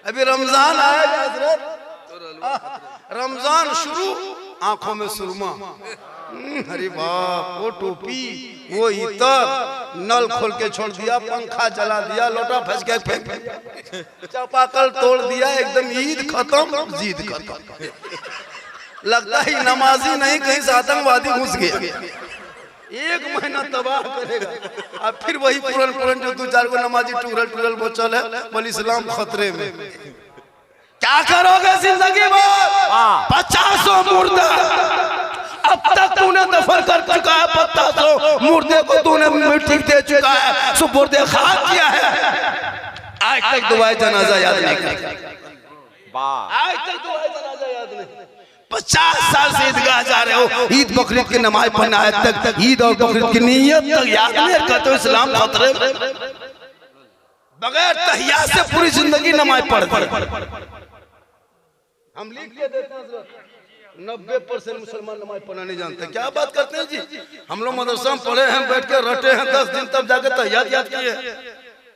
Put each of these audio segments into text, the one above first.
अभी रमजान आया हजरत, रमजान शुरू, आंखों में सुरमा, अरे बाप, वो टोपी, वो इतर, नल खोल के छोड़ दिया, पंखा जला दिया, लोटा फंस के फेंक, चापाकल तोड़ दिया, एकदम ईद खत्म, जीद खत्म। लगता ही नमाजी नहीं, कहीं से आतंकवादी घुस गया। एक महीना तबाह करेगा, अब फिर वही पुरन जो 2-4 को नमाजी टूरल वो चले, बोले इस्लाम खतरे में। क्या करोगे जिंदगी में? 50 मुर्दा अब तक तूने दफन कर चुका है, 50 मुर्दे को तूने मिट्टी दे चुका है, सुपुर्दे खाक किया है, आज तक दुआए जनाजा याद नहीं करता। आज तक दुआए जनाजा याद नहीं। 50 साल से ईदगाह जा रहे हो, ईद बकरीद की नमाज पढ़ने आए तक ईद और बकरीद की नीयत तक याद नहीं करते हो। इस्लाम खतरे में, बगैर तहिया से पूरी जिंदगी नमाज पढ़ते। हम लिख के देते हैं 90% मुसलमान नमाज पढ़ना नहीं जानते। क्या बात करते हैं जी, हम लोग मदरसा में पढ़े हैं, बैठ के रटे हैं 10 दिन, तब जाके तहियात याद किए हैं।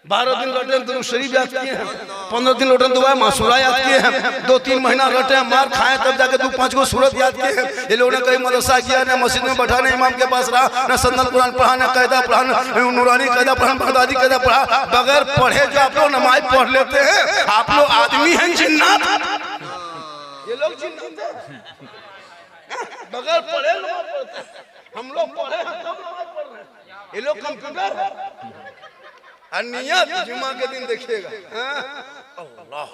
12 दिन रटे हैं, दुरूद शरीफ याद किए हैं। 15 दिन रटे दुआ मासूरा याद किए हैं। 2-3 महीना रटे हैं, मार खाए, तब जाके 2-5 को सूरत याद किए हैं। ये लोगों ने कहीं मदरसा किया, न मस्जिद में बैठा, न इमाम के पास रहा, न सन्नत कुरान पढ़ा, न कायदा पढ़ा, न नूरानी कायदा पढ़ा, बगदादी कायदा पढ़ा। बगैर पढ़े जो आप लोग नमाज पढ़ लेते हैं, आप लोग आदमी हैं जिन्नात? ये लोग जिन्नात हैं, बगैर पढ़े नमाज पढ़ते हैं। हम लोग पढ़े हैं तब नमाज पढ़ रहे हैं, ये लोग कंप्यूटर है। नियत जुमा के दिन देखिएगा, अल्लाह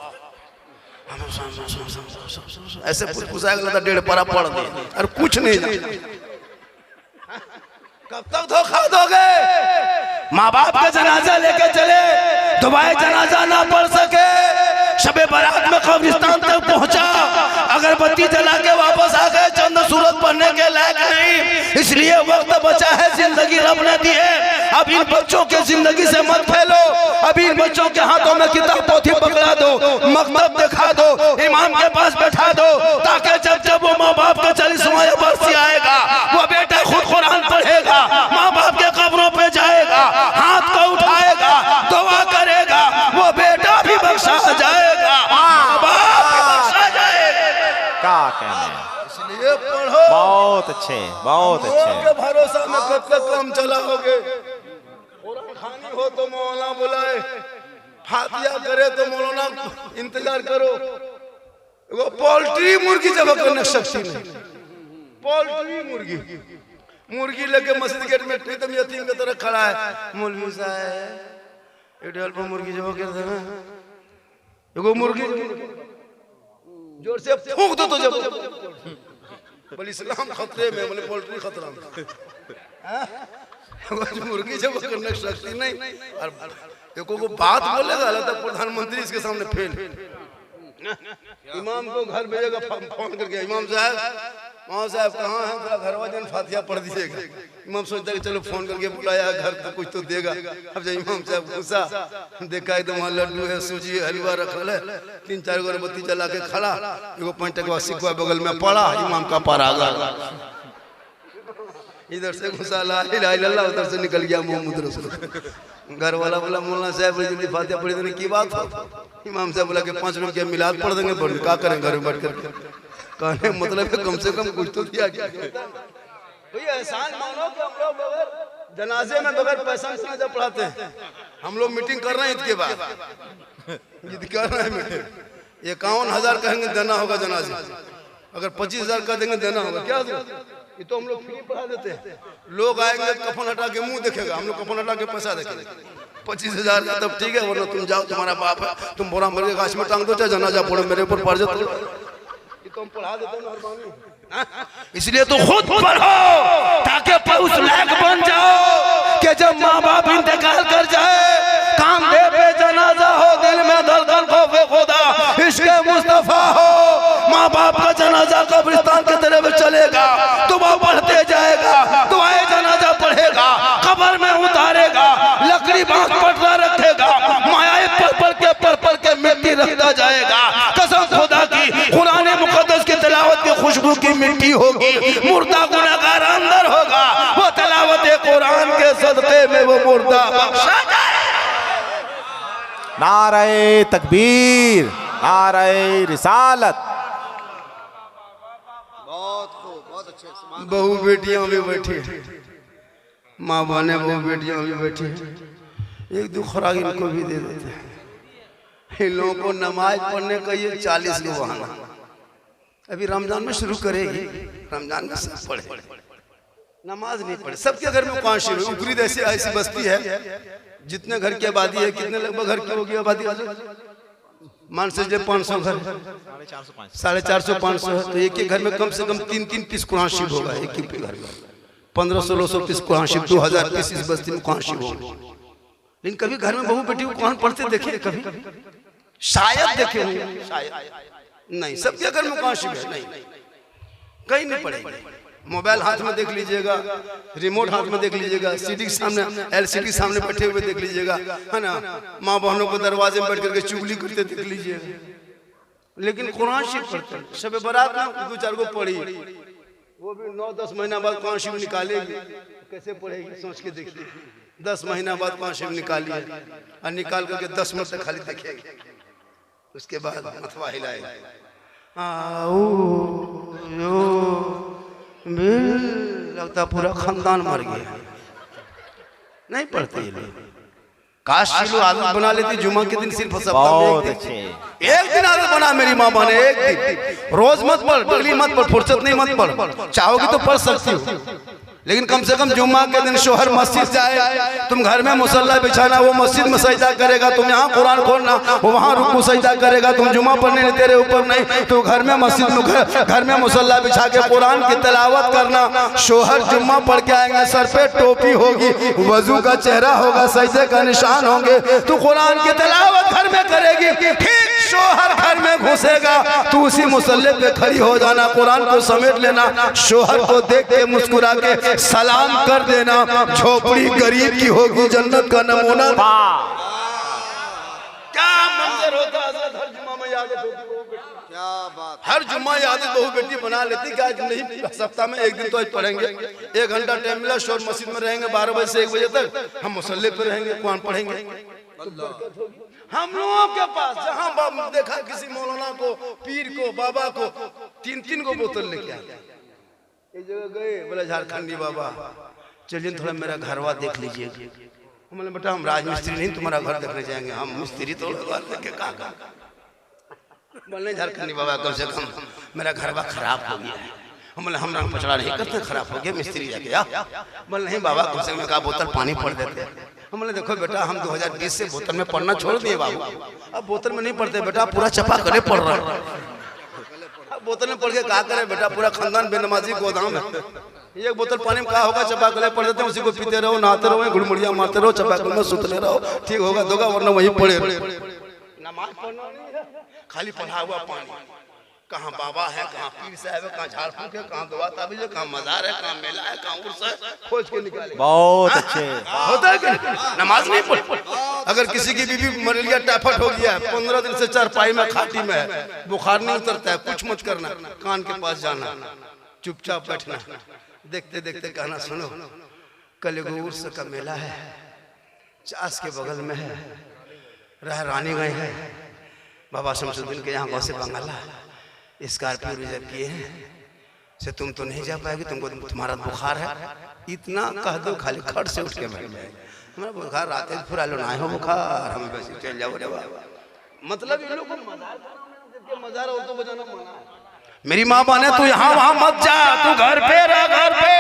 ऐसे पूछाएगा 1.5 पारा पढ़ दिया और कुछ नहीं जाने। कब तक धोखा दोगे? माँ बाप का जनाजा लेके चले, दुआए जनाजा ना पढ़ सके, शबे बारात में कब्रिस्तान तक पहुंचा, अगरबत्ती जला के वापस आ गए, चंद सूरत पढ़ने के लायक नहीं। इसलिए वक्त बचा है, जिंदगी रब ने दी है। अब इन बच्चों के जिंदगी से मत फैलो, अभी इन बच्चों के हाथों में किताब पोथी पकड़ा दो, मकतब दिखा दो, इमाम के पास बैठा दो, ताकि जब वो माँ बाप का 40वां बरसी आएगा, वो बेटा खुद कुरान पढ़ेगा, माँ बाप के कब्रों पे जाएगा, हाथ को उठाएगा, दुआ करेगा, वो बेटा भी बख्शा जाएगा, माँ बाप भी बख्शा जाएगा। क्या कहने, इसलिए पढ़ो। बहुत अच्छे, बहुत अच्छे। भरोसा में कब तक काम चलाओगे? खानी हो तो मौलाना बुलाए, फातिया करे तो मौलाना इंतजार करो। वो पोल्ट्री मुर्गी जब करने शक्ति नहीं, पोल्ट्री मुर्गी लेके मस्जिद गेट में प्रीतम यतीम की तरह खड़ा है, मौलवी साहब एडल पर मुर्गी जब कर दे, एगो मुर्गी जोर से फूंक दो तो जब बोले इस्लाम खतरे में, बोले पोल्ट्री खतरा में। मुर्गी जब करने शक्ति नहीं, और देखो वो बात बोलेगा तो प्रधानमंत्री इसके सामने फेल। इमाम को घर भेजेगा, फोन करके इमाम साहब कहाँ हैं, थोड़ा घर वाले फातिहा पढ़ दीजिएगा। इमाम सोचता है चलो फोन करके बुलाया, घर तो कुछ तो देगा। अब जब इमाम साहब घुसा, देखा एकदम वहाँ लड्डू है, सूजी है, हलवा रखल है, 3-4 अगरबत्ती जला के खड़ा, एगो 5 टका सिक्का बगल में पड़ा, इमाम का पार आ गया। इधर से घुसा ला इलाहा इल्लल्लाह, उधर से निकल गया मोहम्मद रसूल। घर वाला बोला मौलाना साहब जल्दी फातिहा पढ़ी देने की बात हो। इमाम साहब बोला कि 5 रुपये मिलाद पढ़ देंगे, पढ़ क्या करें घर में बैठ कर। कहने मतलब है कम से कम कुछ तो दिया गया भैया, एहसान मानो कि हम लोग बगैर जनाजे में बगैर पैसा से जब पढ़ाते हैं। हम लोग मीटिंग कर रहे हैं ईद के बाद, ईद कर रहे हैं मीटिंग, 51,000 कहेंगे देना होगा जनाजे, अगर 25,000 का देंगे देना होगा। क्या ये तो हम लोग फ्री पढ़ा देते हैं। लोग आएंगे कफन हटा के मुंह देखेगा, हम लोग कफन हटा के पैसा देखेंगे। 25,000 का तब ठीक है, वरना तुम जाओ, तुम्हारा बाप है, तुम बोरा मर के गाछ में टांग दो, चाहे जनाजा पढ़ो, मेरे ऊपर पड़ जाओ, तो हम पढ़ा देते हैं मेहरबानी। इसलिए तो खुद पढ़ो ताकि उस लायक बन जाओ कि जब माँ बाप इंतकाल कर जाए, कांधे पे जनाजा हो, दिल में धड़कन खौफे खुदा इश्क़े मुस्तफा हो, माँ बाप का जनाजा कब्रिस्तान की तरफ चलेगा, दुआ पढ़ते जाएगा, दुआए जनाजा पढ़ेगा, कब्र में उतारेगा, लकड़ी बांस पटरा रखेगा, मायाए पर के मिट्टी रखता जाएगा। कसम खुदा की, कुरान मुकद्दस की तिलावत की खुशबू की मिट्टी होगी, मुर्दा गुनहगार अंदर होगा, वो तिलावत कुरान के सदक़े में वो मुर्दा बख्शा जाए। नारे तकबीर, नारे रिसालत। बहू बेटियां भी बैठी, माँ बहने बहू बेटियां भी बैठी, एक दो खुराक इनको भी दे देते हैं। इन लोगों को नमाज पढ़ने का ये 40 को बहाना, अभी रमजान में शुरू करेगी, रमजान में सब पढ़े, नमाज नहीं पढ़े। सबके घर में कौन शुरू, ऊपरी ऐसी ऐसी बस्ती है, जितने घर की आबादी है, कितने लगभग घर की होगी आबादी, मान से 500 घर, 450 500 है, तो एक एक घर में कम से कम 3-3 पीस कुरान शरीफ होगा। एक ही घर में 1500-1600 पीस कुरान शरीफ, 2000 पीस इस बस्ती में कुरान शरीफ होगा। लेकिन कभी घर में बहू बेटी को कुरान पढ़ते देखे? कभी शायद देखे होंगे, शायद नहीं। सबके घर में कुरान शरीफ है? नहीं, कहीं नहीं पढ़े। मोबाइल हाथ में देख लीजिएगा, रिमोट हाथ में देख लीजिएगा, सीडी सामने, एलसीडी सामने बैठे हुए देख लीजिएगा, है ना। माँ बहनों को दरवाजे में बैठ करके चुगली करते देख लीजिएगा, लेकिन कुरान शरीफ पढ़ते। शब बारात में 2-4 को पढ़ी, वो भी 9-10 महीना बाद कुरान शरीफ निकालेगी, कैसे पढ़ेगी सोच के देखिए। 10 महीना बाद कुरान शरीफ निकाली और निकाल करके 10 मिनट तक खाली देखेगी, उसके बाद अथवा हिलाएगा, लगता पूरा खानदान मर गया। नहीं पढ़ते ये लोग। काश ये लोग आदत बना लेती, जुमा के दिन सिर्फ बहुत अच्छे, एक दिन आदत बना। मेरी माँ बने एक दिन, रोज मत पढ़, डेली मत पढ़, फुर्सत नहीं मत पढ़, चाहोगी तो पढ़ सकती हो, लेकिन कम से कम जुम्मा के दिन शोहर मस्जिद जाए। तुम घर में मुसल्ला बिछाना, वो मस्जिद में सजदा करेगा, तुम यहाँ कुरान खोलना, वो वहाँ रुकू सजदा करेगा। तुम जुम्मा पढ़ने तेरे ऊपर नहीं, तो घर में मस्जिद में घर में मुसल्ला बिछा के कुरान की तिलावत करना। शोहर जुम्मा पढ़ के आएंगे, सर पे टोपी होगी, वजू का चेहरा होगा, सजदे का निशान होंगे, तो कुरान की तिलावत घर में करेगी। ठीक शोहर घर में घुसेगा, तू उसी मुसल्ले पे खड़ी हो जाना, कुरान को समेट लेना, शोहर को देख के मुस्कुरा के सलाम कर देना। झोपड़ी गरीब की होगी, जन्नत का नमूना। क्या मंजर होता है, हर जुम्मा में याद होती, क्या बात, हर जुम्मा याद बहू बेटी बना लेती कि आज नहीं, सप्ताह में एक दिन तो आज पढ़ेंगे, 1 घंटा टाइम मिला, शोर मस्जिद में रहेंगे 12 बजे से 1 बजे तक, हम मुसल्ले पे रहेंगे, कुरान पढ़ेंगे। हम लोगों के पास जहाँ देखा किसी मौलाना को, पीर को, बाबा को 3-3 को बोतल लेके आए, एक जगह गए, बोले झारखंडी बाबा चलिए थोड़ा मेरा घरवा देख लीजिए। हमने बेटा हम राजमिस्त्री नहीं, तुम्हारा घर देखने जाएंगे, हम मिस्त्री तो घर देखे कहाँ। बोले झारखंडी बाबा कम से कम मेरा घरवा खराब हो गया है। हमने हम रंग पचड़ा नहीं करते, खराब हो गया, मिस्त्री जाके आ। बोले नहीं बाबा कम से कम कहा बोतल पानी पड़ देते। हमने देखो बेटा हम 2020 से बोतल में पढ़ना छोड़ दिए बाबू, अब बोतल में नहीं पढ़ते बेटा, पूरा चपा करे पढ़ रहा है। बोतल में पढ़ के क्या करे बेटा, पूरा खानदान बेनमाजी गोदाम है। एक बोतल पानी में क्या होगा, चपा गले पड़ देते हैं, उसी को पीते रहो, नहाते रहो, गुड़मुड़िया मारते रहो, चपा में सुतते रहो, ठीक होगा दोगा, वरना वहीं पड़े। नमाज पढ़ना नहीं है, खाली पढ़ा हुआ पानी। कहाँ बाबा है, कहाँ पीर साहब है, कहाँ झाड़ फूक है, कहाँ दुआ ताबीज है, कहाँ मजार है, कहाँ मेला है, कहाँ उर्स है, खोज के निकाले। बहुत अच्छे होता है कि नमाज नहीं पढ़। अगर किसी की बीबी मलेरिया टाइफाइड हो गया है, 15 दिन से चारपाई में खाटी में है, बुखार नहीं उतरता है, कुछ मत करना, कान के पास जाना, चुपचाप बैठना, देखते देखते कहना सुनो कल एगो उर्स का मेला है, चास के बगल में है, रानी गए हैं, बाबा शमसुद्दीन के यहाँ गाँव से बंगाला स्कॉर्पियो रिजर्व किए हैं, से तुम तो नहीं जा पाएगी, तुमको तुम्हारा बुखार है, इतना कह दो खाली खट से उठ के बैठ जाए, हमारा बुखार रात में फुरा लो ना हो बुखार, हम बस चल जाओ रे बाबा। मतलब इन लोगों को मजार और तो बजाना मना है। मेरी माँ बने तू यहाँ वहाँ मत जा, तू घर पे रह, घर पे।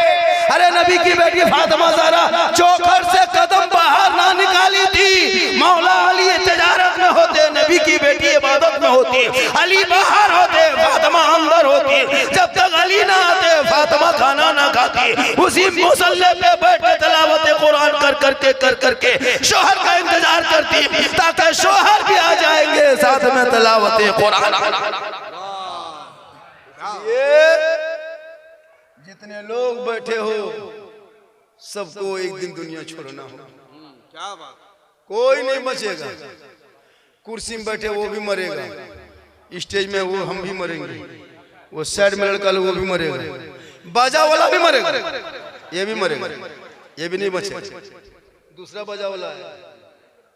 अरे नबी की बेटी फातिमा ज़हरा चौखट से कदम बाहर ना निकाली थी, मौला अली तिजारत में होते, नबी की बेटी इबादत में होती, अली बाहर होते, फातिमा अंदर होती। जब तक अली ना आते फातिमा खाना ना खाती, उसी मुसल्ले पे बैठ के तिलावत कुरान कर करके शोहर का इंतजार करती, ताकि शोहर भी आ जाएंगे साथ में तिलावत कुरान। ये जितने लोग बैठे हो सबको एक दिन दुनिया छोड़ना हो, क्या बात, कोई नहीं बचेगा। कुर्सी में बैठे वो भी मरेगा, स्टेज में वो हम भी मरेंगे, वो साइड में लड़का लोग वो भी मरेगा, बाजा वाला भी मरेगा, ये भी मरेगा, ये भी नहीं बचेगा। दूसरा बाजा वाला है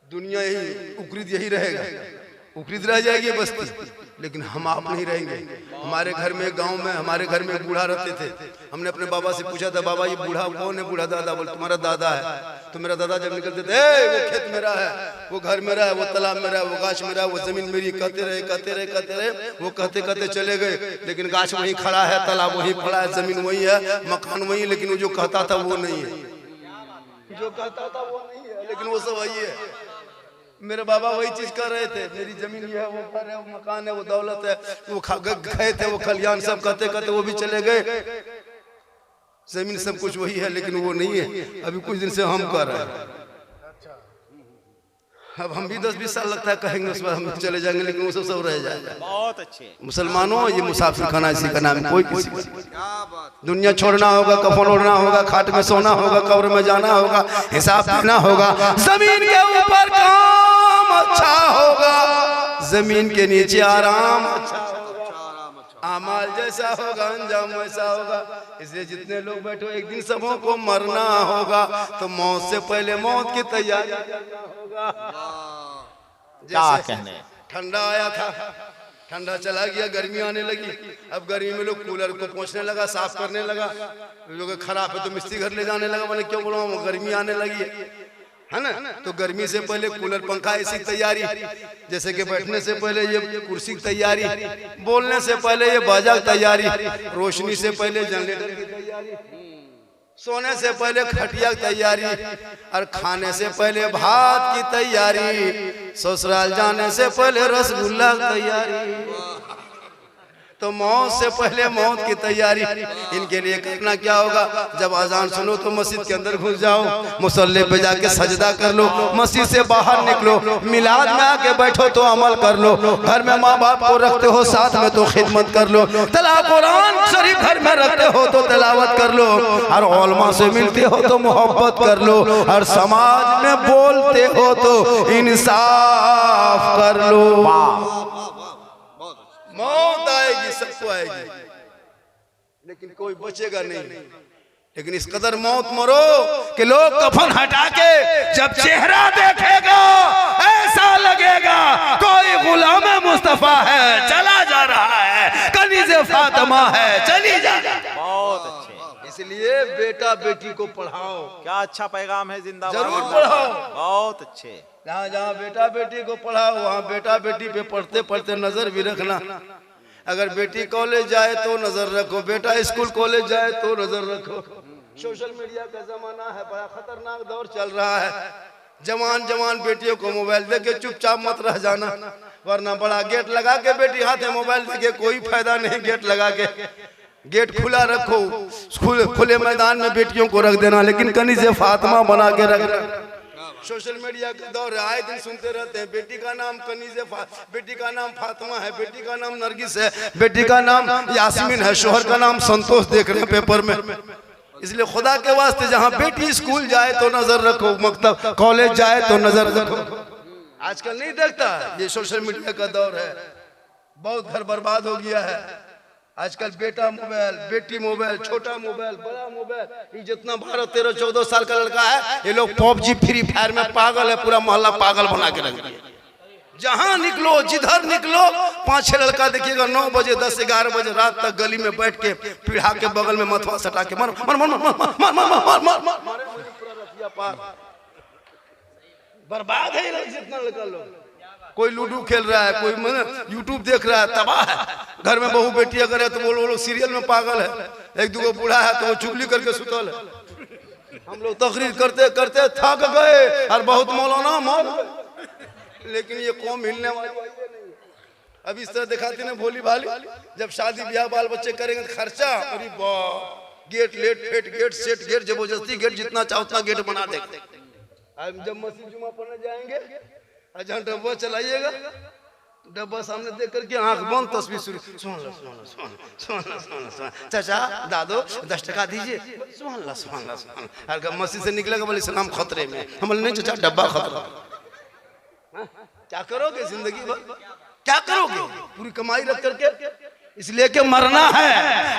दुनिया यही उकरीद यही रहेगा, उकरीद रह जाएगी बस्ती, लेकिन हम आप नहीं रहेंगे। हमारे घर में, गांव में, हमारे घर में बूढ़ा रहते थे। हमने अपने बाबा से पूछा था, बाबा ये बूढ़ा कौन है? बूढ़ा दादा। बोल तुम्हारा दादा है। तो मेरा दादा जब निकलते थे, वो खेत मेरा है, वो घर मेरा है, वो तालाब मेरा है, वो गाछ मेरा है, वो जमीन मेरी, कहते रहे कहते रहे कहते रहे। वो कहते कहते चले गए, लेकिन गाछ वहीं खड़ा है, तालाब वहीं खड़ा है, जमीन वही है, मकान वही, लेकिन वो जो कहता था वो नहीं है, जो कहता था वो नहीं है, लेकिन वो सब वही है। मेरे बाबा वही चीज कर रहे थे, मेरी जमीन ये है, वो घर है, वो मकान है, वो दौलत है, वो खेत है, वो खलियान, सब कहते कहते वो भी चले गए। जमीन सब कुछ वही है, लेकिन वो नहीं है। अभी कुछ दिन से हम कर रहे हैं। अब हम भी 10-20 साल लगता है कहेंगे, उस बाद हम चले जाएंगे, लेकिन वो सब रह जाएगा। बहुत अच्छे। मुसलमानों, ये मुसाफिर खाना इसी का नाम है। कोई किसी दुनिया छोड़ना होगा, कफन ओढ़ना होगा, खाट में सोना होगा, कब्र में जाना होगा, हिसाब देना होगा। जमीन के ऊपर काम अच्छा होगा, जमीन के नीचे आराम अच्छा होगा। आमाल जैसा होगा, अंजाम वैसा होगा। इसलिए जितने लोग बैठो, एक दिन सबों को मरना होगा, तो मौत से पहले मौत की तैयारी करना होगा। क्या कहने, ठंडा आया था, ठंडा चला गया, गर्मी आने लगी। अब गर्मी में लोग कूलर को पोंछने लगा, साफ करने लगा। लोग खराब है तो मिस्त्री घर ले जाने लगा। मैंने क्यों बोला, गर्मी आने लगी है ना। तो गर्मी से पहले कूलर, पंखा, ऐसी तैयारी। जैसे कि बैठने से पहले ये कुर्सी की तैयारी, बोलने से पहले ये बाजा की तैयारी, रोशनी से पहले जनरेटर की तैयारी, सोने से पहले खटिया की तैयारी, और खाने से पहले भात की तैयारी, ससुराल जाने से पहले रसगुल्ला की तैयारी। तो मौत से पहले मौत की तैयारी। इनके लिए करना क्या होगा, जब अजान सुनो तो मस्जिद के अंदर घुस जाओ, मुसल्ले पे जाके सजदा कर लो, मस्जिद से बाहर निकलो, मिलाद में आके बैठो तो अमल कर लो, घर में माँ बाप को रखते हो साथ में तो खिदमत कर लो, कुरान शरीफ घर में रखते हो तो तिलावत कर लो, और उलमा से मिलते हो तो मोहब्बत कर लो, और समाज में बोलते हो तो इंसाफ कर लो। मौत आएगी, सबको आएगी, लेकिन कोई बचेगा नहीं। लेकिन इस कदर मौत मरो कि लोग कफन हटा के जब चेहरा देखेगा ऐसा लगेगा कोई गुलाम मुस्तफा है, चला जा रहा है, कनीज़े फातिमा है, चली जा रहा है। बहुत अच्छे। इसलिए बेटा बेटी को पढ़ाओ। क्या अच्छा पैगाम है, जिंदाबाद। जरूर पढ़ाओ। बहुत अच्छे। जहाँ जहाँ बेटा बेटी को पढ़ाओ, वहाँ बेटा बेटी पे पढ़ते पढ़ते नजर भी रखना। अगर बेटी कॉलेज जाए तो नजर रखो, बेटा स्कूल कॉलेज जाए तो नजर रखो। सोशल मीडिया का जमाना है, बड़ा खतरनाक दौर चल रहा है। जवान जवान बेटियों को मोबाइल देके चुपचाप मत रह जाना, वरना बड़ा गेट लगा के बेटी हाथ में मोबाइल देके कोई फायदा नहीं। गेट लगा के, गेट खुला रखो, खुले मैदान में बेटियों को रख देना, लेकिन कनीज़े फातिमा बना के रखना। सोशल मीडिया का दौर है, आए दिन सुनते रहते हैं बेटी का नाम कनीज़े, बेटी का नाम फातिमा है, बेटी का नाम नरगिस है, बेटी का नाम यास्मीन है, शोहर का नाम संतोष देख रहे हैं पेपर में। इसलिए खुदा के वास्ते जहाँ बेटी स्कूल जाए तो नजर रखो, मतलब कॉलेज जाए तो नजर रखो। आजकल नहीं देखता, ये सोशल मीडिया का दौर है, बहुत घर बर्बाद हो गया है। आजकल बेटा मोबाइल, बेटी मोबाइल, छोटा मोबाइल, बड़ा मोबाइल, ये जितना 12, 13, 14 साल का लड़का है, ये लोग PUBG, फ्री फायर में पागल है, पूरा मोहल्ला पागल बना के रख दिया। जहां निकलो, जिधर निकलो, 5-6 लड़का देखिएगा 9 बजे, 10, 11 बजे रात तक गली में बैठ के पीढ़ा के बगल में मथवा सटा के मर मर मर मर मर मर, बर्बाद है जितना लड़का लोग। कोई लूडो खेल रहा है, कोई यूट्यूब देख रहा है, तबाह है। घर में बहू बेटी अगर है तो वो लोग सीरियल में पागल है। एक दो बूढ़ा है तो वो चुगली करके सुतल है। हम लोग तकरीर करते करते थक गए और बहुत मौलाना मौत, लेकिन ये कौम हिलने वाली नहीं। अब इस तरह दिखाते ना भोली भाली, जब शादी ब्याह बाल बच्चे करेंगे खर्चा, अरे वाह, get late fate get set get, जबरदस्ती गेट, जितना चाहो उतना गेट बना देते। अब जब मस्जिद जुमा पढ़ने जाएंगे, जहाँ डब्बा चलाइएगा, डब्बा सामने देख करके आंख बंद, तस्वीर शुरू, चाचा दादो 10 टका दीजिए, मस्जिद से निकलेगा बोले सलाम खतरे में। हम बोले नहीं चाचा, डब्बा खतरा। क्या करोगे जिंदगी भर, क्या करोगे पूरी कमाई रख करके? इसलिए कि मरना है,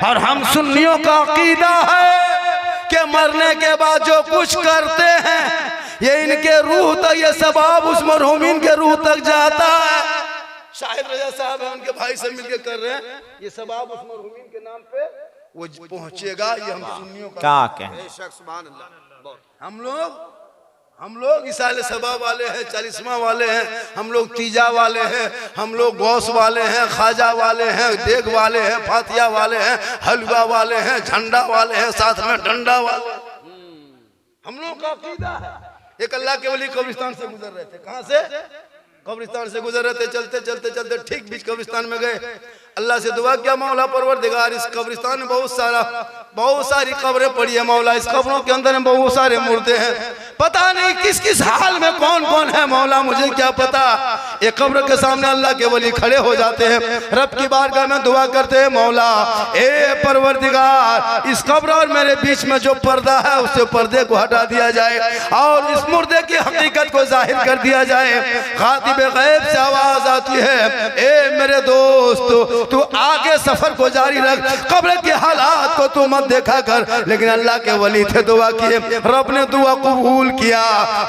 और हम सुन्नियों का अकीदा है कि मरने के बाद जो कुछ करते हैं ये इनके रूह तक, ये सबाब उस मरहूमिन के रूह तक जाता है। शाहिद रजा साहब है, उनके भाई से मिलके कर रहे हैं, ये सबाब उस मरहूमिन के नाम पे वो पहुंचेगा। ये हम सुन्नियों का क्या कहें। हम लोग इसाले सबाब वाले हैं, 40वां वाले हैं, हम लोग तीजा वाले हैं, हम लोग गौस वाले हैं, खाजा वाले हैं, देग वाले हैं, फातिया वाले हैं, हलवा वाले हैं, झंडा वाले हैं, साथ में डंडा वाले। हम लोग का अकीदा है। एक अल्लाह के वली कब्रिस्तान से गुजर रहे थे। कहां से? कब्रिस्तान से गुजर रहे थे। चलते चलते चलते ठीक बीच कब्रिस्तान में गए। अल्लाह से दुआ किया, मौला परवरदिगार, इस कब्रिस्तान में बहुत सारी कब्रें पड़ी है मौला, इस कब्रों के अंदर में बहुत सारे मुर्दे हैं, पता नहीं किस किस हाल में कौन कौन है मौला, मुझे क्या पता। ये कब्र के सामने अल्लाह के वली खड़े हो जाते हैं, रब की बारगाह में दुआ करते हैं, मौला ए परवरदिगार, इस कब्र और मेरे बीच में जो पर्दा है उससे पर्दे को हटा दिया जाए और इस मुर्दे की हकीकत को जाहिर कर दिया जाए। खातिब गैब से आवाज आती है, ए मेरे दोस्त, तू आगे सफर को जारी रख, कब्र के हालात को तू मत देखा कर। लेकिन अल्लाह के वली थे, दुआ किए, रब ने दुआ कबूल किया,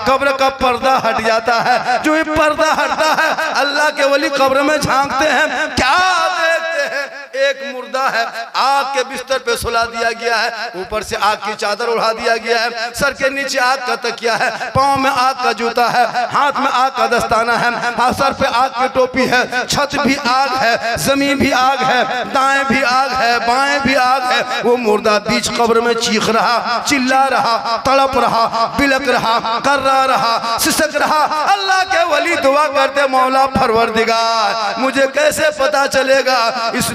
कब्र का पर्दा हट जाता है। जो ये पर्दा हटता है, अल्लाह के वली कब्र में झांकते हैं, क्या देखते हैं? एक मुर्दा है, आग के बिस्तर पे सुला दिया गया है, ऊपर से आग की चादर उड़ा दिया गया है, सर के नीचे आग का तकिया है, पाँव में आग का जूता है, हाथ में आग का दस्ताना है, सर पे आग की टोपी है, छत भी आग है, जमीन भी आग है, दाएं भी आग है, बाएं भी आग है। वो मुर्दा बीच कब्र में चीख रहा, चिल्ला रहा, तड़प रहा, बिलक रहा, कर्रा रहा, सिसक रहा। अल्लाह के वली दुआ करते, मौला परवरदिगार, मुझे कैसे पता चलेगा इस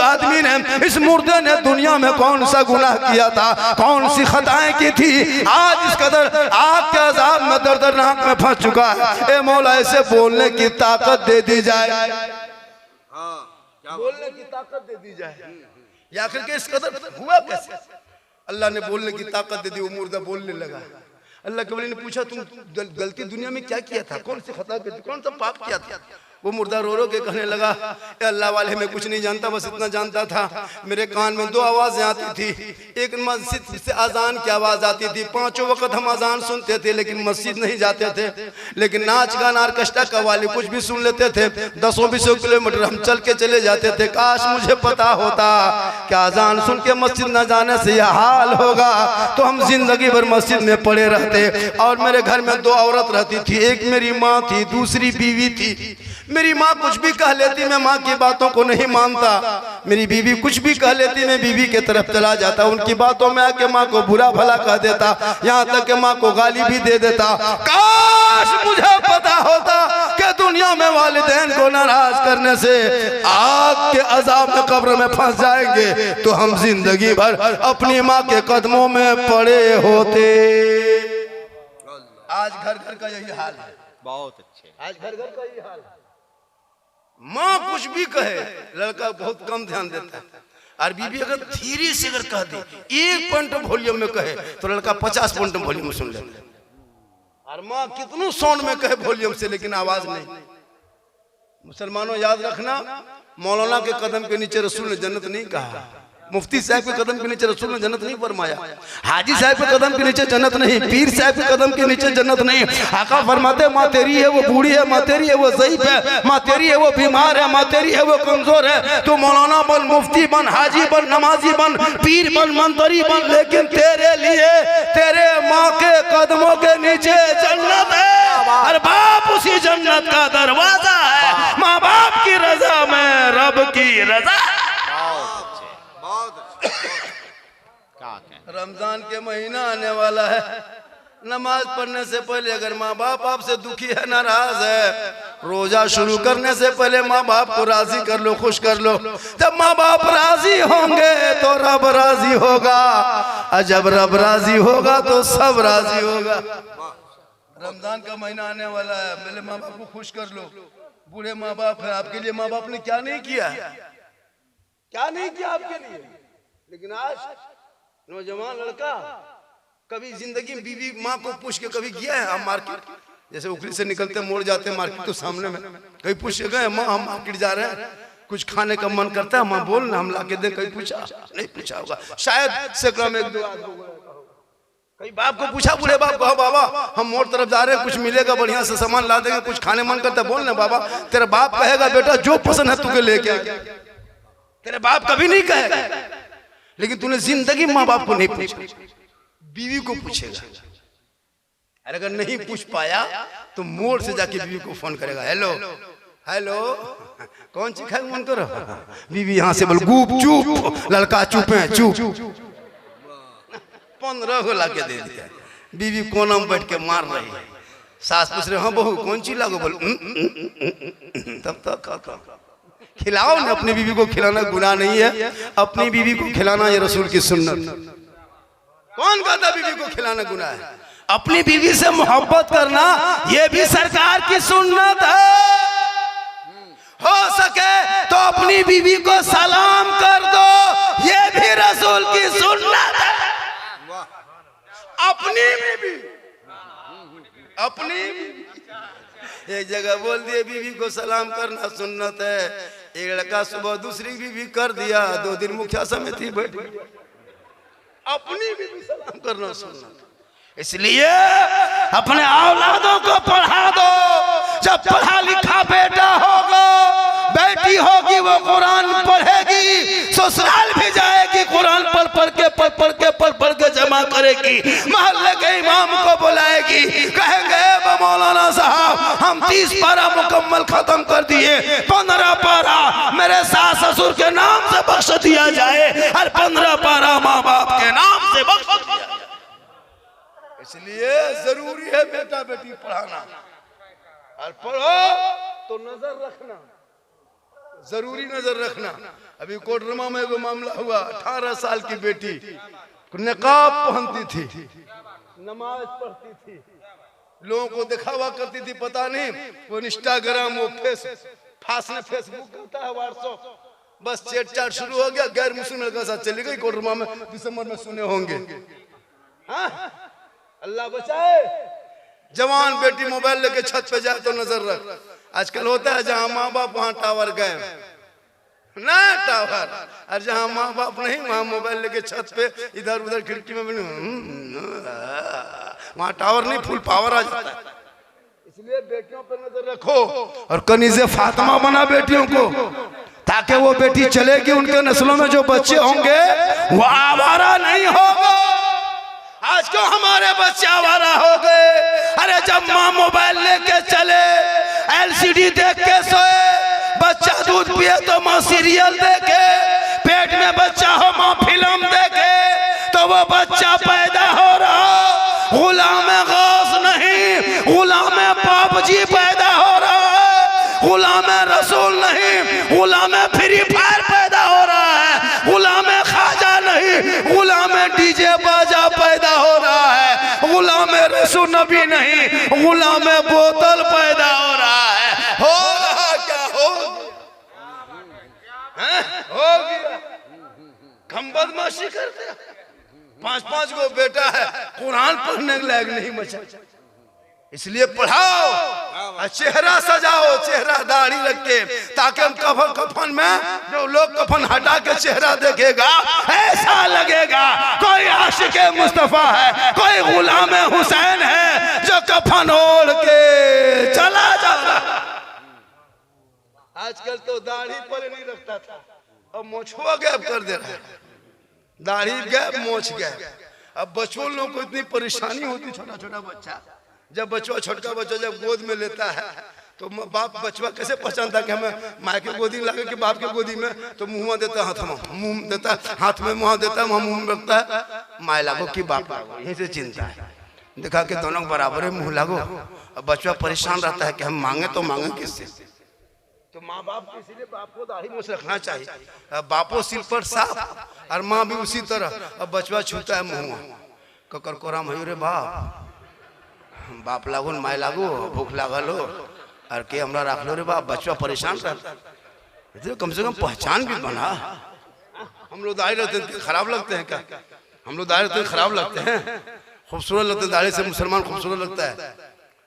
आदमी ने, इस मुर्दे ने दुनिया में कौन सा गुनाह किया था, कौन सी खताएं की थी, आज इस कदर आग के अजाब में दर्दनाक में फंस चुका है। ए मौला, ऐसे बोलने की ताकत दे दी जाए, बोलने की ताकत दे दी जाए। या आखिर के इस कदर हुआ कैसे? अल्लाह ने बोलने की ताकत दे दी, वो मुर्दा बोलने लगा। अल्लाह के वली ने पूछा, तुम गलती दुनिया में क्या किया था, कौन सी खता की थी, कौन सा पाप किया था? वो मुर्दा रो रो के कहने लगा, अल्लाह वाले मैं कुछ नहीं जानता, बस इतना जानता था मेरे कान में दो आवाज़ें आती थी, एक मस्जिद से अजान की आवाज़ आती थी, पांचों वक्त हम अजान सुनते थे लेकिन मस्जिद नहीं जाते थे, लेकिन नाच गाना ऑर्केस्ट्रा कव्वाली कुछ भी सुन लेते थे, 10-20 किलोमीटर हम चल के चले जाते थे। काश मुझे पता होता कि अजान सुन के मस्जिद न जाने से यह हाल होगा, तो हम जिंदगी भर मस्जिद में पड़े रहते। और मेरे घर में 2 औरत रहती थी, एक मेरी माँ थी, दूसरी बीवी थी। मेरी माँ कुछ भी कह लेती, मैं माँ की बातों को नहीं मानता, मेरी बीवी कुछ भी कह लेती, मैं बीवी के तरफ चला जाता, उनकी बातों में आके माँ को बुरा भला कह देता, यहाँ तक कि माँ को गाली भी दे देता। काश मुझे पता होता कि दुनिया में वालिदैन को नाराज करने से आग के अजाब में कब्र में फंस जाएंगे, तो हम जिंदगी भर अपनी माँ के कदमों में पड़े होते। आज घर घर का यही हाल है, बहुत अच्छे। आज घर घर का यही हाल है। माँ कुछ भी कहे, लड़का बहुत कम ध्यान देता है, और बीबी अगर धीरे से अगर कह दे, 1 पॉइंट वॉल्यूम में कहे, तो लड़का 50 पॉइंट वॉल्यूम में सुन लेता है। और माँ कितनों साउंड में कहे वॉल्यूम से, लेकिन आवाज नहीं। मुसलमानों याद रखना, मौलाना के कदम के नीचे रसूल ने जन्नत नहीं कहा, मुफ्ती साहब के कदम के नीचे रसूल ने जन्नत नहीं फरमाया, हाजी साहब के कदम के नीचे जन्नत नहीं, पीर साहब के कदम के नीचे जन्नत नहीं। आका फरमाते, माँ तेरी है वो बूढ़ी है, माँ तेरी है वो ज़ईफ है, माँ तेरी है वो बीमार है, माँ तेरी है वो कमजोर है, तू मौलाना बन, मुफ्ती बन, हाजी बन, नमाजी बन, पीर बन, मंतरी बन, लेकिन तेरे लिए तेरे माँ के कदमों के नीचे जन्नत है, और बाप उसी जन्नत का दरवाजा है। माँ बाप की रजा में रब की रजा। रमजान के महीना आने वाला है, नमाज पढ़ने से पहले अगर माँ बाप आपसे दुखी है, नाराज है, रोजा शुरू करने से पहले माँ बाप को राजी कर लो, खुश कर लो। जब माँ बाप राजी होंगे तो रब राजी होगा, और जब रब राजी होगा तो सब राजी होगा। रमजान का महीना आने वाला है, पहले माँ बाप को खुश कर लो। बूढ़े माँ बाप है, आपके लिए माँ बाप ने क्या नहीं किया, क्या नहीं किया आपके लिए। लेकिन आज नौजवान लड़का कभी जिंदगी में बीवी माँ को पूछ के कभी गया है? हम मार्केट जैसे उखली से निकलते मोड़ जाते हैं, मार्केट तो सामने में, कभी पूछ के गए, माँ हम मार्केट जा रहे हैं, कुछ खाने का मन करता है, माँ बोल ना हम ला के दें? कभी पूछा नहीं? पूछा होगा शायद, सैकड़ों में 1-2 आदमी, कई बाप को पूछा, बूढ़े बाप को, हाँ बाबा हम मोड़ तरफ जा रहे हैं, कुछ मिलेगा बढ़िया से सामान ला देंगे, कुछ खाने मन करता है, बोल ना बाबा। तेरा बाप कहेगा बेटा जो पसंद है तुझे लेके आ। तेरे बाप कभी नहीं कहेगा, लेकिन तूने जिंदगी माँ बाप को नहीं पूछा, बीवी को पूछेगा। अरे अगर नहीं पूछ पाया तो मोड़ से जाके बीवी को फोन करेगा, हेलो हेलो कौन सी खाए मन करो, बीवी यहाँ से बोल गुप चुप, लड़का चुप है चुप। 15 को ला के दे दिया, बीवी कोना में बैठ के मार रही है। सास पूछ रहे हाँ बहू कौन सी लागो, बोल तब तक खिलाओ ना। अपनी बीवी को खिलाना गुनाह नहीं है, अपनी बीवी को खिलाना ये रसूल की सुन्नत। कौन कहता बीवी को खिलाना गुनाह है? अपनी बीवी से मोहब्बत करना ये भी सरकार की सुन्नत है। हो सके तो अपनी बीवी को सलाम कर दो, ये भी रसूल की सुन्नत है। अपनी बीवी, अपनी एक जगह बोल दिए बीवी को सलाम करना सुन्नत है, एक लड़का सुबह दूसरी बीवी कर दिया, 2 दिन मुखिया समिति बैठ गई। अपनी बीवी सलाम करना सुन्नत। इसलिए अपने औलादों को पढ़ा दो, जब पढ़ा लिखा बेटा होगा, बेटी होगी वो कुरान पढ़ेगी, ससुराल भी जाएगी, कुरान पढ़ के जमा करेगी, मोहल्ले के इमाम को बुलाएगी, कहेंगे मौलाना साहब हम 30 पारा मुकम्मल खत्म कर दिए, 15 पारा मेरे सास ससुर के नाम से बख्श दिया जाए और 15 पारा माँ बाप के नाम से बख्श दिया जाए। इसलिए जरूरी है बेटा बेटी पढ़ाना, और पढ़ो तो नजर रखना, जरूरी नजर रखना। अभी कोडरमा में एगो मामला हुआ, 18 साल की बेटी नकाब पहनती थी, नमाज पढ़ती थी, लोगों को दिखावा करती थी, पता नहीं वो इंस्टाग्राम वो फेसबुक करता है, व्हाट्सएप, बस चैट चाट शुरू हो गया, गैर मुस्लिम लड़का साथ चली गई। कोडरमा में दिसंबर में सुने होंगे, हाँ अल्लाह बचाए। जवान बेटी मोबाइल लेके छत पे जाए तो नजर रख। आजकल होता है जहां माँ बाप वहां टावर गए ना, टावर, और जहां माँ बाप नहीं वहां मोबाइल लेके छत पे इधर उधर खिड़की में वहां टावर नहीं, फुल पावर आ जाता है। इसलिए बेटियों पर नजर रखो और कनीज़े फातिमा बना बेटियों को, ताकि वो बेटी चलेगी, उनके नस्लों में जो बच्चे होंगे वो आवारा नहीं होगा। आज क्यों हमारे बच्चे आवारा हो गए? अरे जब माँ मोबाइल लेके चले, एलसीडी देख के सोए, बच्चा दूध पिए तो माँ सीरियल देखे, पेट में बच्चा हो माँ फिल्म देखे, तो वो बच्चा पैदा हो रहा गुलाम गौस नहीं, गुलाम पापजी पैदा हो रहा है, गुलाम रसूल नहीं, गुलाम फ्री फायर पैदा हो रहा है, गुलाम खाजा नहीं, गुलाम डीजे बाजा पैदा हो रहा है, गुलाम रसूल नबी नहीं, गुलाम बोतल पैदा हो रहा है। हो रहा क्या हो गया? हम बदमाशी करते, 5-5 को बेटा है, कुरान पढ़ने के लायक नहीं बचा। इसलिए पढ़ाओ, चेहरा सजाओ, चेहरा दाढ़ी रख के, ताकि हम कफन में जो लोग कफन हटा के चेहरा देखेगा ऐसा लगेगा कोई आशिक मुस्तफा है, कोई गुलाम हुसैन है जो कफन ओढ़ के चला जा रहा। आजकल तो दाढ़ी पर नहीं रखता था, अब मोछुआ गैप कर दे रहा है, दाढ़ी गैप मोछ गैप। अब बच्चों लोगों को इतनी परेशानी होती, छोटा छोटा बच्चा, जब बच्चा छोटका बच्चा जब गोद में लेता है तो बाप बचवा कैसे पहचानता कि हमें माँ की गोदी में लगे कि बाप की गोदी में, तो मुँह देता, हाथ में मुँह देता, हाथ में मुँह देता, वहाँ मुँह में रखता है, माँ लागो कि बाप लागो, यहीं से चिंता है, देखा कि दोनों बराबर है मुँह लागो। अब बच्चा परेशान रहता है कि हम मांगे तो मांगे किससे, तो माँ बाप को इसीलिए बाप को दाढ़ी मूछ रखना चाहिए, बापो सिर पर साफ और माँ भी उसी तरह। अब बचवा छूता है मुँह, ककर कोरा मयूरे बाप लागो माय लागो, भूख लागल हो और के हमरा रख लो रे बाप, बचवा परेशान रहता, कम से कम पहचान भी बना। हम लोग दाढ़ी रखते हैं खराब लगते हैं क्या? हम लोग दाढ़ी रखते खराब लगते हैं? खूबसूरत लगते हैं, दाढ़ी से मुसलमान खूबसूरत लगता है,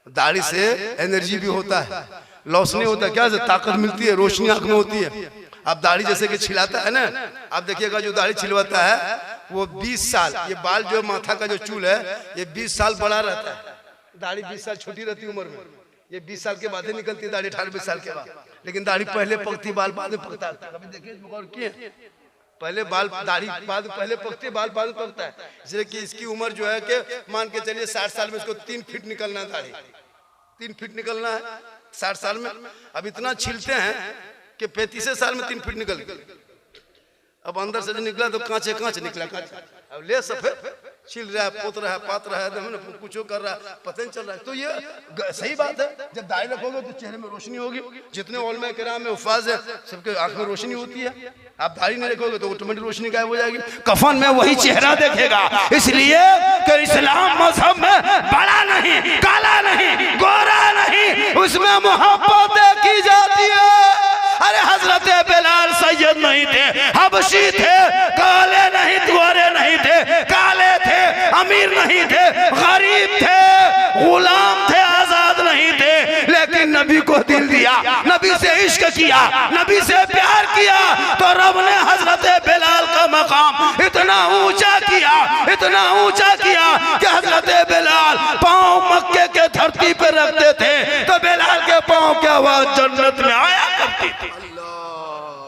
दाढ़ी से एनर्जी भी होता है, लॉस नहीं होता, क्या ताकत मिलती है, रोशनी आंख में होती है। आप दाढ़ी जैसे कि छिलाता है ना, आप देखिएगा जो दाढ़ी छिलवाता है वो 20 साल, ये बाल जो माथा का जो चूल है ये 20 साल बड़ा रहता है, दाढ़ी 20 साल छोटी रहती उम्र में, ये 20 साल के बाद ही निकलती है दाढ़ी, 18-20 साल के बाद। लेकिन दाढ़ी पहले पकती, बाल बाद में पकता है। कभी देखिए गौर किए, पहले बाल दाढ़ी बाद पहले पकते, बाल बाद में पकता है। इसलिए कि इसकी उम्र जो है कि मान के चलिए 60 साल में इसको 3 फीट निकलना है, दाढ़ी 3 फीट निकलना है 60 साल में। अब इतना छीलते हैं कि 35 साल में 3 फीट निकल गए। अब अंदर से जो निकला तो कांचे कांच निकला, कांच। अब ले सफेद छील रहा है, पोत रहा है, पात रहा है, कुछ कर रहा है, पता नहीं चल रहा है। तो ये सही बात है, जब दाढ़ी रखोगे तो चेहरे में रोशनी होगी। जितने उलमा किराम में हुफ्फाज है सबके आंख में रोशनी होती है। आप दाढ़ी नहीं रखोगे तो ऑटोमेटिक रोशनी गायब हो जाएगी, कफन में वही चेहरा देखेगा। इसलिए कि इस्लाम मजहब में बड़ा नहीं, काला नहीं, गोरा नहीं, उसमें मोहब्बत की जाती है। अरे हजरत बिलाल सैयद नहीं थे, हबशी थे, काले नहीं, गोरे नहीं थे, काले थे, अमीर नहीं थे, गरीब थे, गुलाम थे, आजाद नहीं थे, लेकिन नबी को दिल दिया, नबी से इश्क किया, नबी से प्यार किया, तो रब ने हजरत बिलाल का मकाम इतना ऊंचा किया, इतना ऊंचा किया कि हजरत बिलाल पांव मक्के के धरती पर रखते थे तो बिलाल के पांव की आवाज जन्नत में आया करती थी।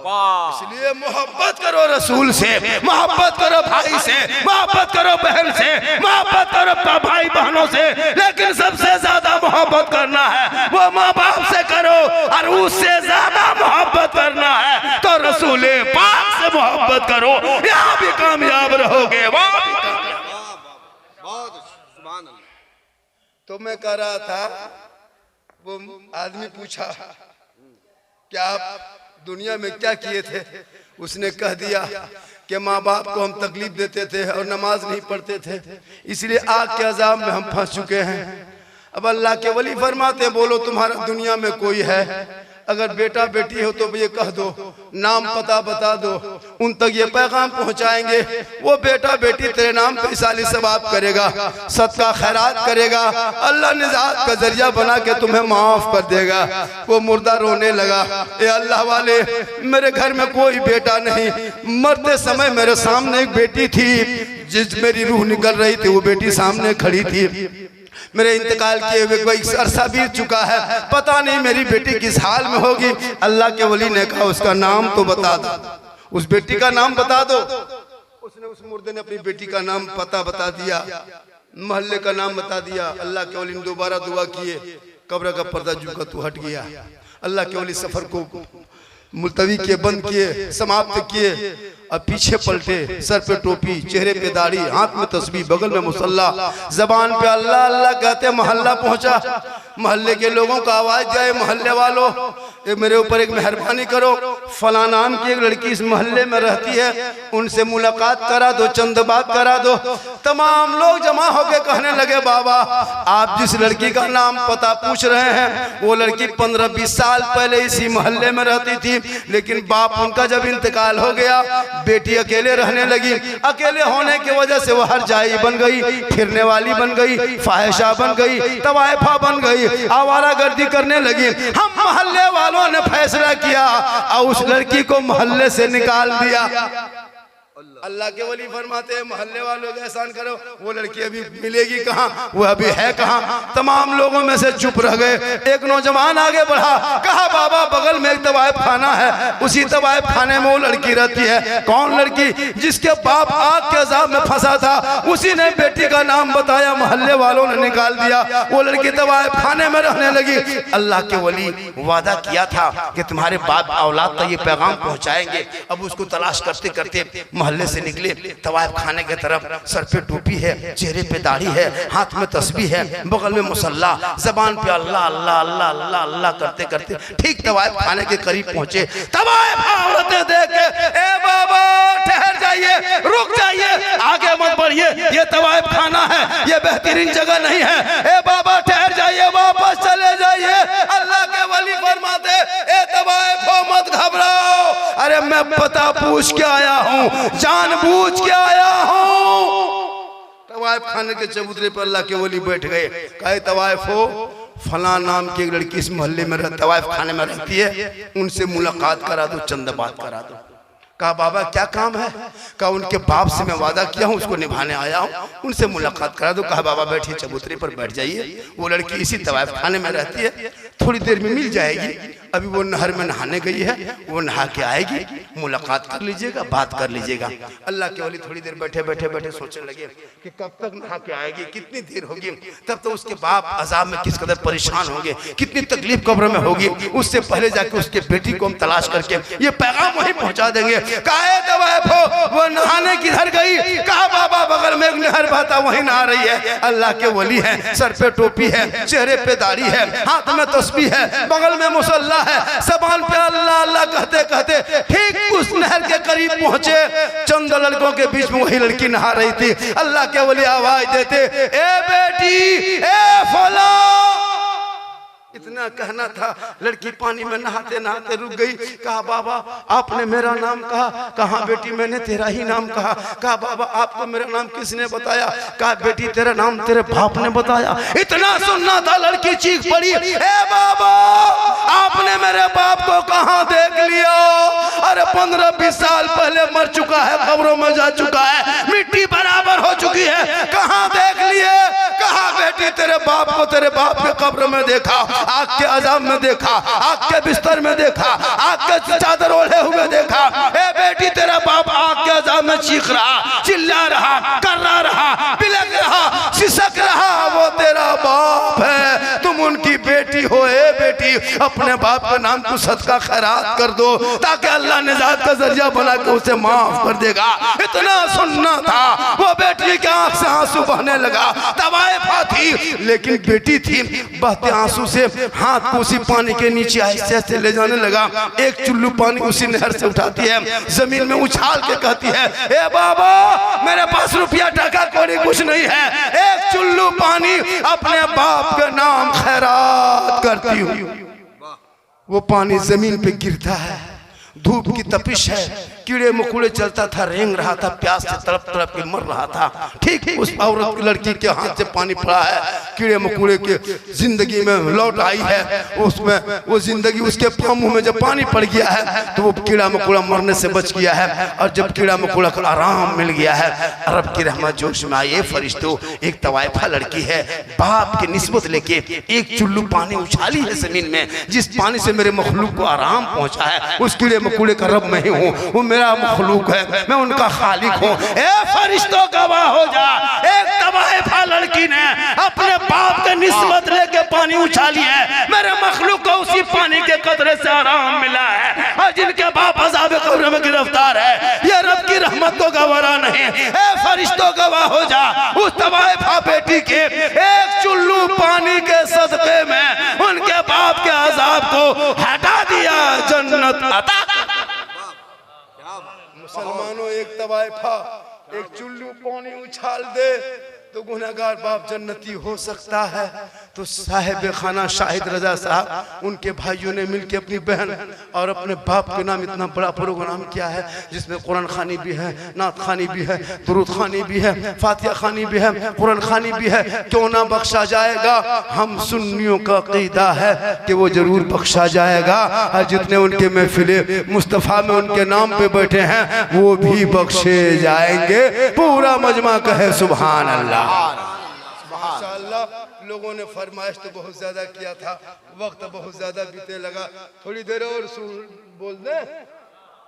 इसलिए मोहब्बत करो रसूल से, मोहब्बत करो भाई से, मोहब्बत करो बहन से, मोहब्बत करो भाई बहनों से, लेकिन सबसे ज्यादा मोहब्बत करना है वो माँ बाप से करो, और उससे ज्यादा मोहब्बत करना है तो रसूल पाक से मोहब्बत करो, यहाँ भी कामयाब रहोगे, वहाँ भी कामयाब। तो मैं कह रहा था, वो आदमी पूछा क्या आप दुनिया में क्या किए थे? उसने कह दिया कि माँ बाप को हम तकलीफ देते थे और नमाज नहीं पढ़ते थे, इसलिए आग के अजाब में हम फंस चुके हैं। अब अल्लाह के वली फरमाते हैं, बोलो तुम्हारा दुनिया में कोई है? अगर बेटा बेटी हो तो ये कह दो, नाम पता बता दो, उन तक ये पैगाम पहुंचाएंगे। वो बेटा बेटी तेरे नाम पे साली सवाब करेगा, सदका खैरात करेगा, अल्लाह निजात का जरिया बना के तुम्हें माफ कर देगा। वो मुर्दा रोने लगा, ए अल्लाह वाले, मेरे घर में कोई बेटा नहीं, मरते समय मेरे सामने एक बेटी थी, जिस मेरी रूह निकल रही थी वो बेटी सामने खड़ी थी। मेरे इंतकाल किए हुए कोई अरसा बीत चुका है, पता नहीं मेरी बेटी किस हाल में होगी। अल्लाह के वली ने कहा उसका नाम तो बता दो, उस बेटी का नाम बता दो। उसने उस मुर्दे ने अपनी बेटी का नाम पता बता दिया, मोहल्ले का नाम बता दिया। अल्लाह के वली ने दोबारा दुआ किए, कब्र का पर्दा झुका तो हट गया। अल्लाह के वली सफर को मुलतवी किए, बंद किए, समाप्त किए, अब पीछे पलटे, सर पे टोपी, चेहरे पे दाढ़ी, हाथ में तस्बीह, बगल में मुसल्ला, जबान पे अल्लाह अल्लाह कहते मोहल्ला पहुंचा। मोहल्ले के लोगों का आवाज जाए, मोहल्ले वालों मेरे ऊपर एक मेहरबानी करो, फला नाम की एक लड़की इस मोहल्ले में रहती है, उनसे मुलाकात करा दो, चंद बात करा दो। तमाम लोग जमा होकर कहने लगे, बाबा आप जिस लड़की का नाम पता पूछ रहे हैं वो लड़की 15-20 साल पहले इसी मोहल्ले में रहती थी, लेकिन बाप उनका जब इंतकाल हो गया, बेटी अकेले रहने लगी। अकेले होने की वजह से वो हर जाई बन गई, फिरने वाली बन गई, फाहिशा बन गई, तवायफा बन गई, आवारागर्दी करने लगी। हम मोहल्ले वालों ने फैसला किया और उस लड़की को मोहल्ले से निकाल दिया। अल्लाह के वली फरमाते हैं, मोहल्ले वालों का एहसान करो, वो लड़की अभी मिलेगी कहाँ, वो अभी है कहाँ? तमाम लोगों में से चुप रह गए। एक नौजवान आगे बढ़ा, कहा बाबा बगल में एक तवायफ खाना है, उसी तवायफ खाने में वो लड़की रहती है। कौन लड़की? जिसके बाप आग के अजाब में फंसा था, उसी ने बेटी का नाम बताया, मोहल्ले वालों ने निकाल दिया। वो लड़की तवायफ खाने में रहने लगी। अल्लाह के वली वादा किया था कि तुम्हारे बाप औलाद तक ये पैगाम पहुंचाएंगे। अब उसको तलाश करते करते मोहल्ले से निकले, तवायफ खाने की तरफ, सर पे टोपी है, चेहरे पे दाढ़ी है, हाथ में तस्बीह है, बगल में मुसल्ला, जबान पे अल्लाह अल्लाह अल्लाह अल्लाह अल्लाह करते करते ठीक तवायफ खाने के करीब पहुंचे। तवायफ औरतें देख के, ए बाबा ठहर जाइए, रुक जाइए, आगे मत बढ़िए, ये तवायफ खाना है, ये बेहतरीन जगह नहीं है। ए बाबा ठहर जाइए, वापस चले जाइए। अल्लाह के वली फरमाते, ए तवायफ हो मत घबराओ, अरे मैं पता पूछ के आया हूँ, जानबूझ के आया हूँ। तवायफ खाने के चबूतरे पर अल्लाह के वली बैठ गए, कहे तवायफ हो, फला नाम की एक लड़की इस मोहल्ले में तवायफ खाने में रहती है, उनसे मुलाकात करा दो, चंद बात करा दो। कहा बाबा क्या काम है? कहा उनके बाप से मैं वादा किया हूँ, उसको निभाने आया हूँ, उनसे मुलाकात करा दो। कहा बाबा बैठिए, चबूतरे पर बैठ जाइए। वो लड़की इसी तवाइफ खाने में रहती है, थोड़ी देर में मिल जाएगी। अभी वो नहर में नहाने गई है, वो नहा के आएगी, मुलाकात कर लीजिएगा, बात कर लीजिएगा। अल्लाह के वली थोड़ी देर बैठे बैठे बैठे सोचने लगे कि कब तक नहा के आएगी, कितनी देर होगी, तब तो उसके बाप अजाब में किस कदर परेशान होंगे, कितनी तकलीफ कब्र में होगी। उससे पहले जाके उसके बेटी को हम तलाश करके ये पैगाम वहीं पहुंचा देंगे। कहा तवाइफ वो नहाने किधर गई? कहा बाबा बगल में एक नहर बहता, वहीं नहा रही है। अल्लाह के वली है, सर पे टोपी है, चेहरे पे दाढ़ी है, हाथ में तस्बीह है, बगल में मुसल्ला है, ज़बान पे अल्लाह अल्लाह कहते कहते ठीक उस नहर के करीब पहुंचे। चंद लड़कों के बीच में वही लड़की नहा रही थी। अल्लाह के वली आवाज देते, ए बेटी, ए फला। इतना कहना था, लड़की पानी में नहाते नहाते रुक गई। कहा बाबा आपने मेरा नाम कहा? कहा बेटी मैंने तेरा ही नाम कहा। कहा बाबा आपको मेरा नाम किसने बताया? कहा बेटी तेरा नाम तेरे बाप ने बताया। इतना सुनना था, लड़की चीख पड़ी, ए बाबा आपने मेरे बाप को कहाँ देख लिया? अरे 15-20 साल पहले मर चुका है, कब्रों में जा चुका है, मिट्टी बराबर हो चुकी है, कहाँ देख लिए? कहा बेटी तेरे बाप को तेरे बाप के कब्र में देखा, आग के अजाब में देखा, आग के बिस्तर में देखा, आग के चादर ओढ़े हुए देखा। ए बेटी तेरा बाप आग के अजाब में चीख रहा, चिल्ला रहा, कर्रा रहा, बिलक रहा, सिसक रहा, वो तेरा बाप है, तुम उनकी बेटी हो। ए बेटी अपने बाप के नाम को सदका खैरात कर दो, ताकि अल्लाह निजात का जरिया बना के उसे माफ कर देगा। इतना सुनना था, वो बेटी के आंख से आंसू बहने लगा। तवाइफा थी लेकिन बेटी थी, बहते आंसू से हाथ को उसी पानी के नीचे ऐसे ऐसे ले जाने लगा। एक चुल्लू पानी उसी नहर से उठाती है, जमीन में उछाल के कहती है, ए बाबा मेरे पास रुपया टका कोई कुछ नहीं है, एक चुल्लू पानी अपने बाप के नाम खैरात करती हूँ। वो पानी जमीन पे गिरता है, धूप की तपिश है, कीड़े मकोड़े चलता था, रेंग रहा था, प्यास से तड़प तड़प के मर रहा था। ठीक उस औरत की लड़की के हाथ से पानी पड़ा है, कीड़े मकोड़े के जिंदगी में लौट आई है, उसमें वो जिंदगी उसके मुंह में जब पानी पड़ गया है तो वो कीड़ा मकोड़ा मरने से बच गया है। और जब कीड़ा मकोड़ा को आराम मिल गया है, अरब की रहमत जोश में आई। फरिश्तों एक तवाइफा लड़की है, बाप की निस्बत लेके एक चुल्लू पानी उछाली है जमीन में, जिस पानी से मेरे मखलूक को आराम पहुंचा है, उस कीड़े मकोड़े का रब मैं ही हूँ, वो मेरा मखलूक है, मैं उनका खालिक हूँ। ए फरिश्तों गवाह हो जा, एक तवाइफा लड़की ने अपने बाप के निस्बत लेके पानी उछाली है, मेरे मखलूक को उसी पानी के कतरे से आराम मिला है। और जिनके बाप अज़ाब कब्र में गिरफ्तार है, ये रब की रहमत को गवारा नहीं। ए फरिश्तों गवाह हो जा, उस तवाइफा बेटी के एक चुल्लू पानी के सदके में उनके बाप के अज़ाब को हटा दिया, जन्नत अता। मुसलमानों एक तवाइफा एक चुल्लू पानी उछाल दे तो गुनहगार बाप जन्नती हो सकता है। तो साहिब खाना शाहिद रजा साहब उनके भाइयों ने मिलकर अपनी बहन और अपने बाप के नाम इतना बड़ा प्रोग्राम किया है, जिसमें कुरान खानी भी है, नात खानी भी है, दुरूद खानी भी है, फातिहा खानी भी है, कुरान खानी भी है। क्यों ना बख्शा जाएगा? हम सुन्नियों का अकीदा है कि वो जरूर बख्शा जाएगा। और जितने उनके महफिले मुस्तफ़ा में उनके नाम पे बैठे हैं वो भी बख्शे जाएंगे। पूरा मजमा कहे सुभान अल्लाह। माशाअल्लाह। लोगों ने फरमाइश तो बहुत ज्यादा किया था, वक्त बहुत ज्यादा बीते लगा, थोड़ी देर और बोल दे।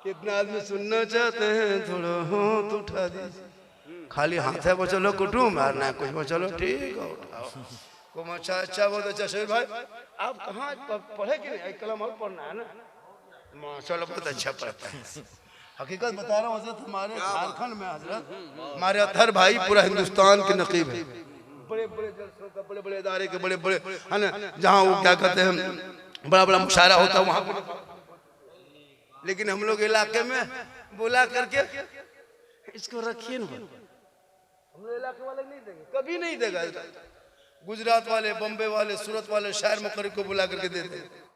कितना आदमी सुनना चाहते हैं, थोड़ा हाथ उठा दीजिए। खाली हाथ है वो चलो कुटुम मारना है कुछ वो चलो ठीक है को अच्छा बहुत अच्छा। शेर भाई आप कहाँ पढ़े कि नहीं? कलम और पढ़ना है ना, माशाअल्लाह बहुत अच्छा पढ़ता है। हकीकत बता रहा हूँ हजरत, हमारे झारखंड में हजरत हमारे अतहर भाई पूरा हिंदुस्तान के नकीब है, बड़े बड़े जलसों का, बड़े बड़े इदारे के, बड़े बड़े है ना, जहाँ वो क्या कहते हैं बड़ा बड़ा मुशायरा होता है वहाँ पर। लेकिन हम लोग इलाके में बुला करके इसको रखिए ना, हम लोग इलाके वाले नहीं देंगे, कभी नहीं देगा। गुजरात वाले, बम्बे वाले, सूरत वाले, शायर मुकर्रिर को बुला करके देते हैं।